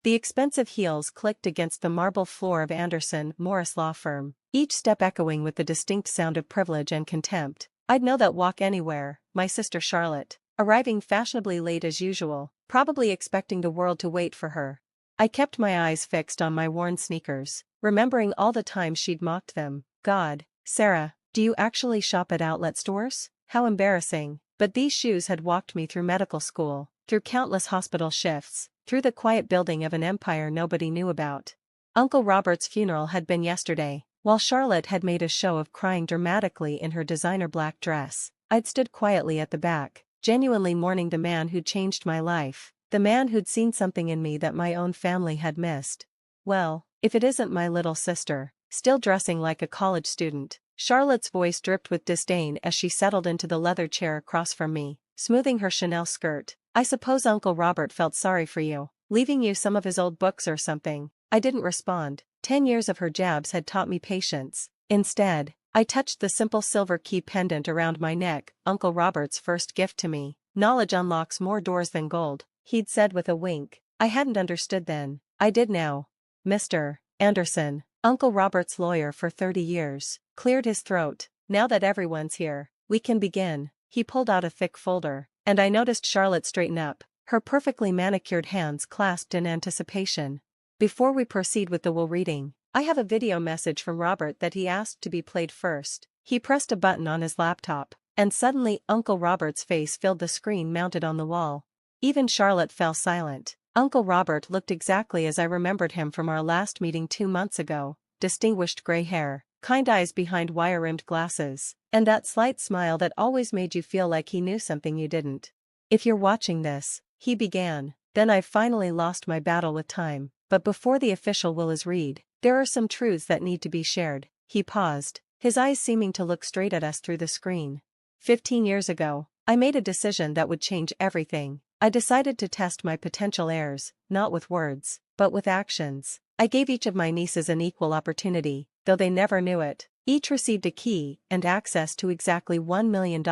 The expensive heels clicked against the marble floor of Anderson Morris law firm, each step echoing with the distinct sound of privilege and contempt. I'd know that walk anywhere, my sister Charlotte, arriving fashionably late as usual, probably expecting the world to wait for her. I kept my eyes fixed on my worn sneakers, remembering all the times she'd mocked them. God, Sarah, do you actually shop at outlet stores? How embarrassing. But these shoes had walked me through medical school, through countless hospital shifts, through the quiet building of an empire nobody knew about. Uncle Robert's funeral had been yesterday, while Charlotte had made a show of crying dramatically in her designer black dress. I'd stood quietly at the back, genuinely mourning the man who'd changed my life, the man who'd seen something in me that my own family had missed. Well, if it isn't my little sister, still dressing like a college student. Charlotte's voice dripped with disdain as she settled into the leather chair across from me, smoothing her Chanel skirt. I suppose Uncle Robert felt sorry for you, leaving you some of his old books or something. I didn't respond. 10 years of her jabs had taught me patience. Instead, I touched the simple silver key pendant around my neck, Uncle Robert's first gift to me. Knowledge unlocks more doors than gold, he'd said with a wink. I hadn't understood then. I did now. Mr. Anderson, Uncle Robert's lawyer for 30 years, cleared his throat. Now that everyone's here, we can begin. He pulled out a thick folder, and I noticed Charlotte straighten up, her perfectly manicured hands clasped in anticipation. Before we proceed with the will reading, I have a video message from Robert that he asked to be played first. He pressed a button on his laptop, and suddenly Uncle Robert's face filled the screen mounted on the wall. Even Charlotte fell silent. Uncle Robert looked exactly as I remembered him from our last meeting 2 months ago. Distinguished gray hair, kind eyes behind wire-rimmed glasses, and that slight smile that always made you feel like he knew something you didn't. If you're watching this, he began, then I've finally lost my battle with time. But before the official will is read, there are some truths that need to be shared. He paused, his eyes seeming to look straight at us through the screen. 15 years ago, I made a decision that would change everything. I decided to test my potential heirs, not with words, but with actions. I gave each of my nieces an equal opportunity, though they never knew it. Each received a key and access to exactly $1 million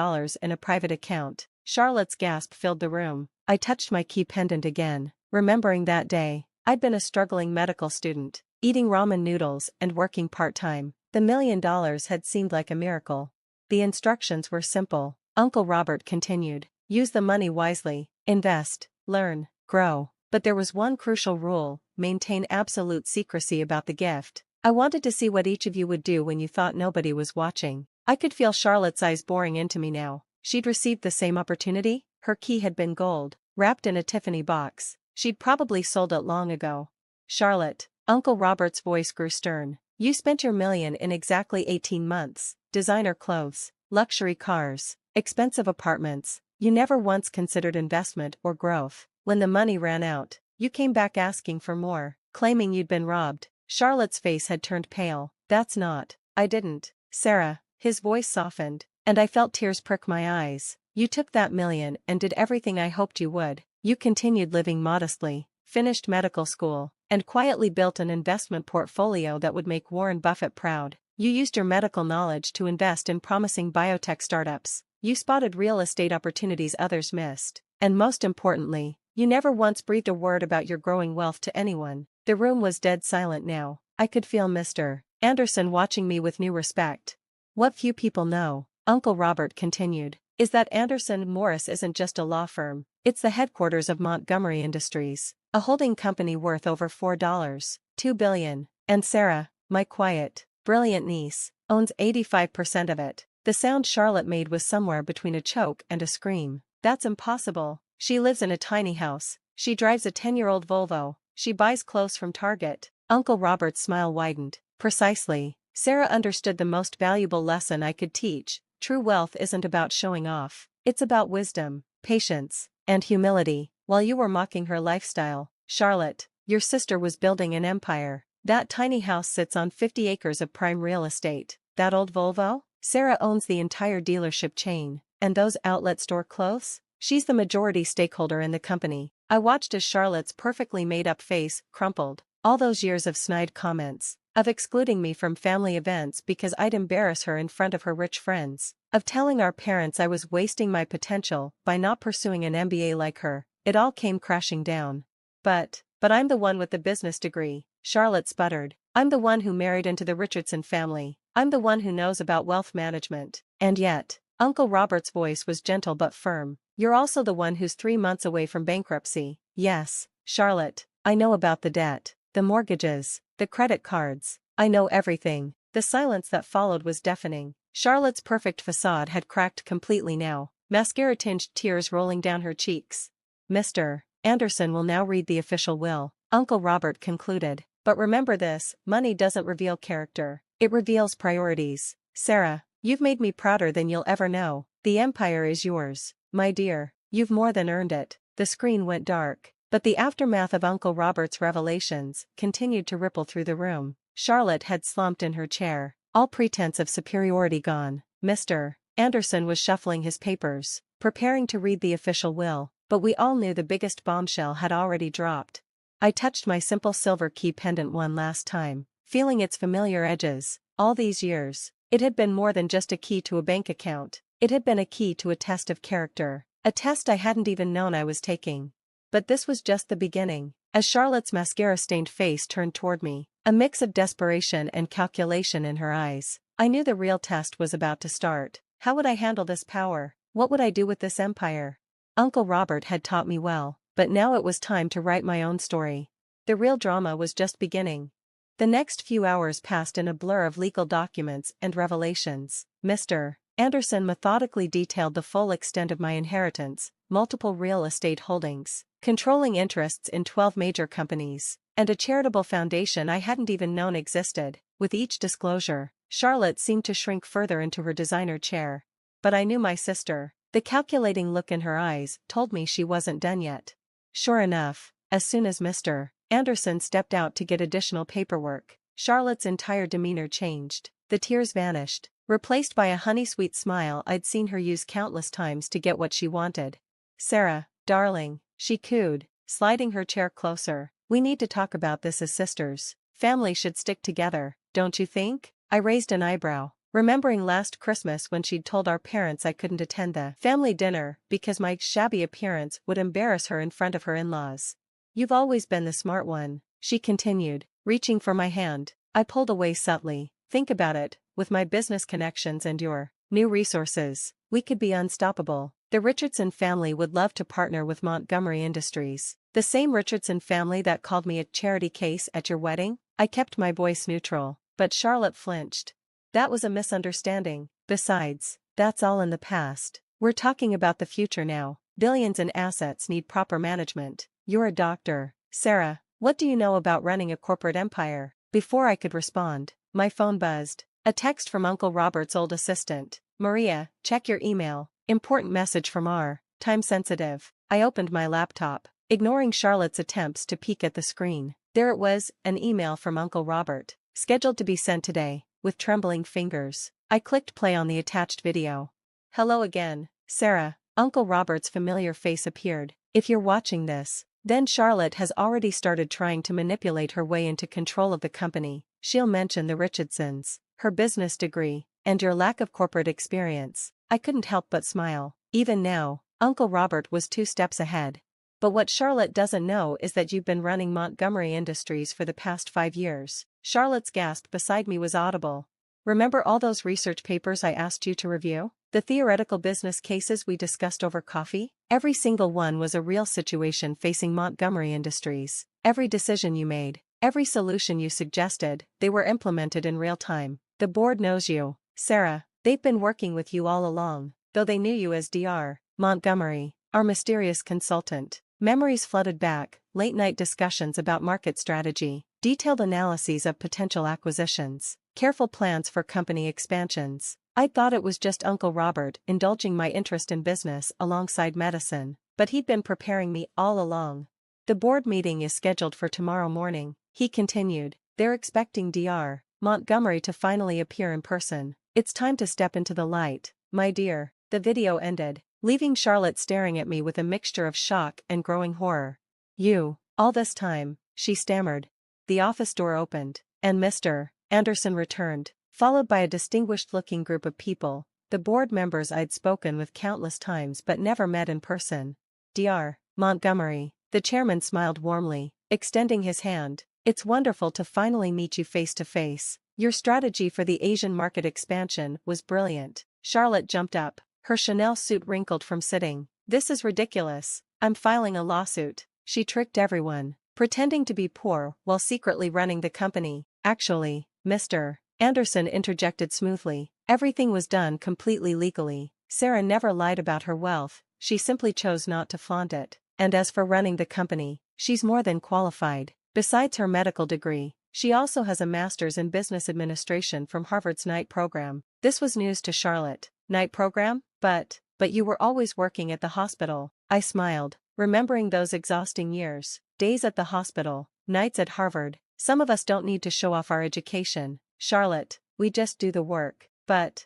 in a private account. Charlotte's gasp filled the room. I touched my key pendant again, remembering that day. I'd been a struggling medical student, eating ramen noodles and working part-time. The $1 million had seemed like a miracle. The instructions were simple. Uncle Robert continued. Use the money wisely, invest, learn, grow. But there was one crucial rule: maintain absolute secrecy about the gift. I wanted to see what each of you would do when you thought nobody was watching. I could feel Charlotte's eyes boring into me now. She'd received the same opportunity. Her key had been gold, wrapped in a Tiffany box. She'd probably sold it long ago. Charlotte, Uncle Robert's voice grew stern. You spent your $1 million in exactly 18 months. Designer clothes, luxury cars, expensive apartments. You never once considered investment or growth. When the money ran out, you came back asking for more, claiming you'd been robbed. Charlotte's face had turned pale. That's not. I didn't. Sarah, his voice softened, and I felt tears prick my eyes. You took that $1 million and did everything I hoped you would. You continued living modestly, finished medical school, and quietly built an investment portfolio that would make Warren Buffett proud. You used your medical knowledge to invest in promising biotech startups. You spotted real estate opportunities others missed. And most importantly, you never once breathed a word about your growing wealth to anyone. The room was dead silent now. I could feel Mr. Anderson watching me with new respect. What few people know, Uncle Robert continued, is that Anderson Morris isn't just a law firm. It's the headquarters of Montgomery Industries, a holding company worth over $4.2 billion. And Sarah, my quiet, brilliant niece, owns 85% of it. The sound Charlotte made was somewhere between a choke and a scream. That's impossible. She lives in a tiny house. She drives a 10-year-old Volvo. She buys clothes from Target. Uncle Robert's smile widened. Precisely. Sarah understood the most valuable lesson I could teach. True wealth isn't about showing off. It's about wisdom, patience, and humility. While you were mocking her lifestyle, Charlotte, your sister was building an empire. That tiny house sits on 50 acres of prime real estate. That old Volvo? Sarah owns the entire dealership chain. And those outlet store clothes? She's the majority stakeholder in the company. I watched as Charlotte's perfectly made-up face crumpled. All those years of snide comments, of excluding me from family events because I'd embarrass her in front of her rich friends, of telling our parents I was wasting my potential by not pursuing an MBA like her, it all came crashing down. But But I'm the one with the business degree, Charlotte sputtered. I'm the one who married into the Richardson family. I'm the one who knows about wealth management. And yet, Uncle Robert's voice was gentle but firm. You're also the one who's 3 months away from bankruptcy. Yes, Charlotte, I know about the debt, the mortgages, the credit cards. I know everything. The silence that followed was deafening. Charlotte's perfect facade had cracked completely now, mascara-tinged tears rolling down her cheeks. Mr. Anderson will now read the official will, Uncle Robert concluded. But remember this, money doesn't reveal character. It reveals priorities. Sarah, you've made me prouder than you'll ever know. The empire is yours, my dear. You've more than earned it. The screen went dark, but the aftermath of Uncle Robert's revelations continued to ripple through the room. Charlotte had slumped in her chair, all pretense of superiority gone. Mr. Anderson was shuffling his papers, preparing to read the official will, but we all knew the biggest bombshell had already dropped. I touched my simple silver key pendant one last time, feeling its familiar edges. All these years, it had been more than just a key to a bank account. It had been a key to a test of character, a test I hadn't even known I was taking. But this was just the beginning. As Charlotte's mascara-stained face turned toward me, a mix of desperation and calculation in her eyes, I knew the real test was about to start. How would I handle this power? What would I do with this empire? Uncle Robert had taught me well, but now it was time to write my own story. The real drama was just beginning. The next few hours passed in a blur of legal documents and revelations. Mr. Anderson methodically detailed the full extent of my inheritance, multiple real estate holdings, controlling interests in 12 major companies, and a charitable foundation I hadn't even known existed. With each disclosure, Charlotte seemed to shrink further into her designer chair. But I knew my sister. The calculating look in her eyes told me she wasn't done yet. Sure enough, as soon as Mr. Anderson stepped out to get additional paperwork, Charlotte's entire demeanor changed. The tears vanished, replaced by a honey-sweet smile I'd seen her use countless times to get what she wanted. Sarah, darling, she cooed, sliding her chair closer. We need to talk about this as sisters. Family should stick together, don't you think? I raised an eyebrow, remembering last Christmas when she'd told our parents I couldn't attend the family dinner because my shabby appearance would embarrass her in front of her in-laws. You've always been the smart one, she continued, reaching for my hand. I pulled away subtly. Think about it, with my business connections and your new resources, we could be unstoppable. The Richardson family would love to partner with Montgomery Industries. The same Richardson family that called me a charity case at your wedding? I kept my voice neutral, but Charlotte flinched. That was a misunderstanding. Besides, that's all in the past. We're talking about the future now. Billions in assets need proper management. You're a doctor, Sarah. What do you know about running a corporate empire? Before I could respond, my phone buzzed. A text from Uncle Robert's old assistant. Maria, check your email. Important message from R. Time sensitive. I opened my laptop, ignoring Charlotte's attempts to peek at the screen. There it was, an email from Uncle Robert, scheduled to be sent today. With trembling fingers, I clicked play on the attached video. Hello again, Sarah. Uncle Robert's familiar face appeared. If you're watching this, then Charlotte has already started trying to manipulate her way into control of the company. She'll mention the Richardsons, her business degree, and your lack of corporate experience. I couldn't help but smile. Even now, Uncle Robert was 2 steps ahead. But what Charlotte doesn't know is that you've been running Montgomery Industries for the past 5 years. Charlotte's gasp beside me was audible. Remember all those research papers I asked you to review? The theoretical business cases we discussed over coffee? Every single one was a real situation facing Montgomery Industries. Every decision you made, every solution you suggested, they were implemented in real time. The board knows you, Sarah. They've been working with you all along, though they knew you as Dr. Montgomery, our mysterious consultant. Memories flooded back, late-night discussions about market strategy, detailed analyses of potential acquisitions, careful plans for company expansions. I thought it was just Uncle Robert indulging my interest in business alongside medicine, but he'd been preparing me all along. The board meeting is scheduled for tomorrow morning, he continued. They're expecting Dr. Montgomery to finally appear in person. It's time to step into the light, my dear. The video ended, leaving Charlotte staring at me with a mixture of shock and growing horror. You, all this time, she stammered. The office door opened, and Mr. Anderson returned, followed by a distinguished-looking group of people, the board members I'd spoken with countless times but never met in person. Dr. Montgomery, the chairman smiled warmly. extending his hand. It's wonderful to finally meet you face to face. Your strategy for the Asian market expansion was brilliant. Charlotte jumped up, her Chanel suit wrinkled from sitting. This is ridiculous. I'm filing a lawsuit. She tricked everyone, pretending to be poor while secretly running the company. Actually, Mr. Anderson interjected smoothly. Everything was done completely legally. Sarah never lied about her wealth, she simply chose not to flaunt it. And as for running the company, she's more than qualified. Besides her medical degree, she also has a master's in business administration from Harvard's night program. This was news to Charlotte. Night program? But you were always working at the hospital. I smiled, remembering those exhausting years. Days at the hospital, nights at Harvard. Some of us don't need to show off our education, Charlotte, we just do the work. But,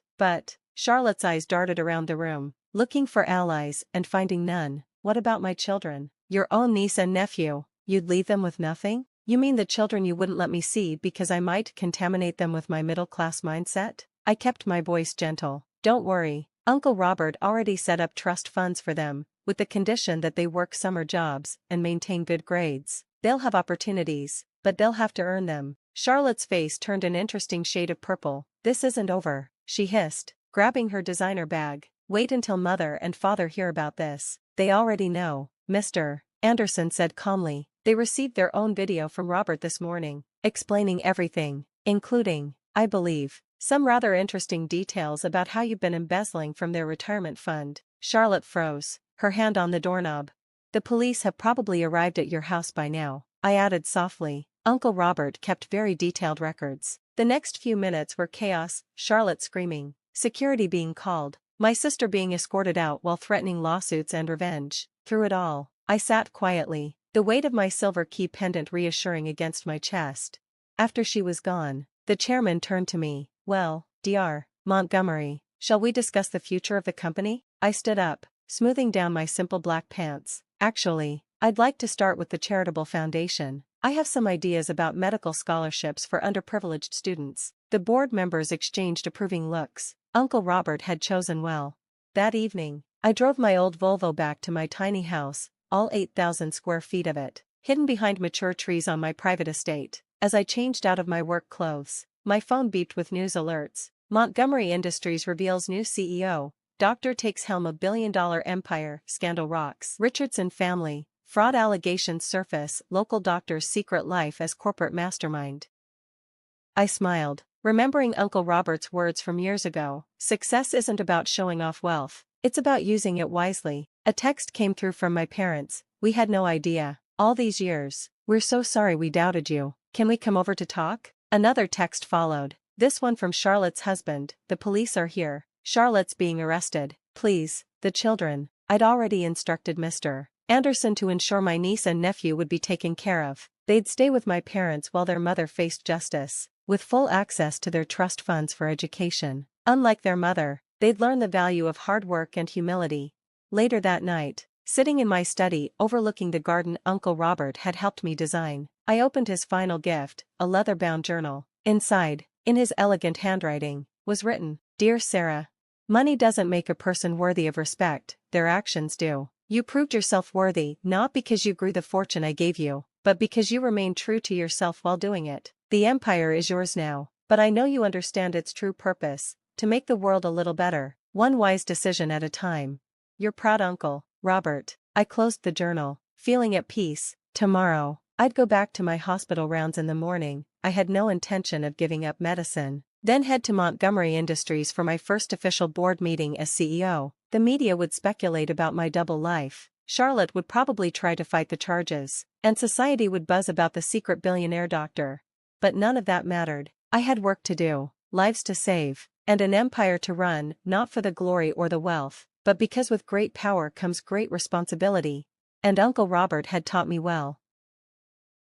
Charlotte's eyes darted around the room, looking for allies and finding none. What about my children? Your own niece and nephew, you'd leave them with nothing? You mean the children you wouldn't let me see because I might contaminate them with my middle-class mindset? I kept my voice gentle. Don't worry, Uncle Robert already set up trust funds for them, with the condition that they work summer jobs and maintain good grades. They'll have opportunities, but they'll have to earn them. Charlotte's face turned an interesting shade of purple. This isn't over, she hissed, grabbing her designer bag. Wait until Mother and Father hear about this. They already know, Mr. Anderson said calmly. They received their own video from Robert this morning, explaining everything, including, I believe, some rather interesting details about how you've been embezzling from their retirement fund. Charlotte froze, her hand on the doorknob. The police have probably arrived at your house by now, I added softly. Uncle Robert kept very detailed records. The next few minutes were chaos, Charlotte screaming, security being called, my sister being escorted out while threatening lawsuits and revenge. Through it all, I sat quietly, the weight of my silver key pendant reassuring against my chest. After she was gone, the chairman turned to me. Well, Dr. Montgomery, shall we discuss the future of the company? I stood up, smoothing down my simple black pants. Actually, I'd like to start with the charitable foundation. I have some ideas about medical scholarships for underprivileged students. The board members exchanged approving looks. Uncle Robert had chosen well. That evening, I drove my old Volvo back to my tiny house, all 8,000 square feet of it, hidden behind mature trees on my private estate. As I changed out of my work clothes, my phone beeped with news alerts. Montgomery Industries reveals new CEO. Doctor takes helm of billion-dollar empire, scandal rocks. Richardson family, fraud allegations surface, local doctor's secret life as corporate mastermind. I smiled, remembering Uncle Robert's words from years ago. Success isn't about showing off wealth, it's about using it wisely. A text came through from my parents. We had no idea. All these years, we're so sorry we doubted you. Can we come over to talk? Another text followed. This one from Charlotte's husband. The police are here. Charlotte's being arrested. Please, the children. I'd already instructed Mr. Anderson to ensure my niece and nephew would be taken care of. They'd stay with my parents while their mother faced justice, with full access to their trust funds for education. Unlike their mother, they'd learn the value of hard work and humility. Later that night, sitting in my study overlooking the garden Uncle Robert had helped me design, I opened his final gift, a leather-bound journal. Inside, in his elegant handwriting, was written, Dear Sarah, money doesn't make a person worthy of respect, their actions do. You proved yourself worthy not because you grew the fortune I gave you, but because you remained true to yourself while doing it. The empire is yours now, but I know you understand its true purpose, to make the world a little better, one wise decision at a time. Your proud uncle, Robert. I closed the journal, feeling at peace. Tomorrow, I'd go back to my hospital rounds in the morning. I had no intention of giving up medicine. Then head to Montgomery Industries for my first official board meeting as CEO. The media would speculate about my double life. Charlotte would probably try to fight the charges, and society would buzz about the secret billionaire doctor. But none of that mattered. I had work to do, lives to save, and an empire to run, not for the glory or the wealth, but because with great power comes great responsibility. And Uncle Robert had taught me well.